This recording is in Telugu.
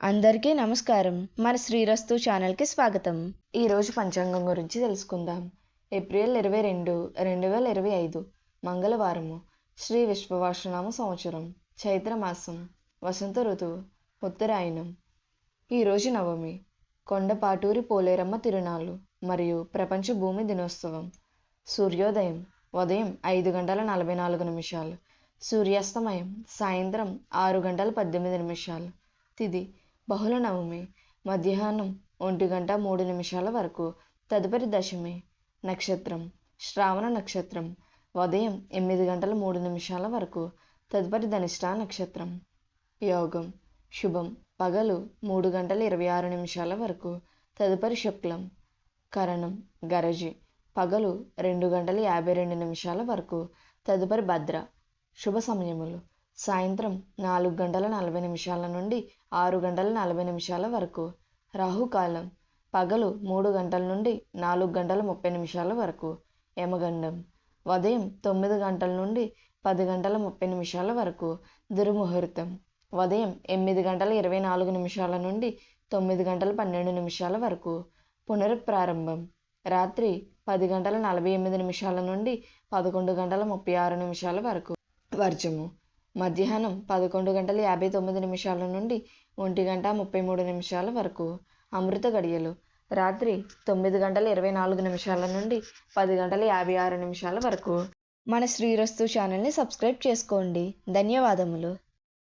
అందరికీ నమస్కారం. మన శ్రీరస్తు ఛానల్కి స్వాగతం. ఈరోజు పంచాంగం గురించి తెలుసుకుందాం. ఏప్రిల్ 22, 2025 మంగళవారము. శ్రీ విశ్వవాసనామ సంవత్సరం, చైత్రమాసం, వసంత ఋతువు, ఉత్తరాయణం. ఈరోజు నవమి. కొండపాటూరి పోలేరమ్మ తిరునాళ్ళు మరియు ప్రపంచ భూమి దినోత్సవం. సూర్యోదయం ఉదయం 5:44. సూర్యాస్తమయం సాయంత్రం 6:18. తిథి బహుళ నవమి మధ్యాహ్నం 1:03 వరకు. తదుపరి దశమి. నక్షత్రం శ్రావణ నక్షత్రం ఉదయం 8:03 వరకు. తదుపరి ధనిష్ట నక్షత్రం. యోగం శుభం పగలు 3:26 వరకు. తదుపరి శుక్లం. కరణం గరజి పగలు 2:52 వరకు. తదుపరి భద్ర. శుభ సమయములు సాయంత్రం 4:40 నుండి 6:40 వరకు. రాహుకాలం పగలు 3 గంటల నుండి 4:30 వరకు. యమగండం ఉదయం 9 గంటల నుండి 10:30 వరకు. దుర్ముహూర్తం ఉదయం 8:24 నుండి 9:12 వరకు. పునఃప్రారంభం రాత్రి 10:48 నుండి 11:36 వరకు. వర్జము మధ్యాహ్నం 11:59 నుండి 1:33 వరకు. అమృత గడియలు రాత్రి 9:24 నుండి 10:56 వరకు. మన శ్రీరస్తు ఛానల్ని సబ్స్క్రైబ్ చేసుకోండి. ధన్యవాదములు.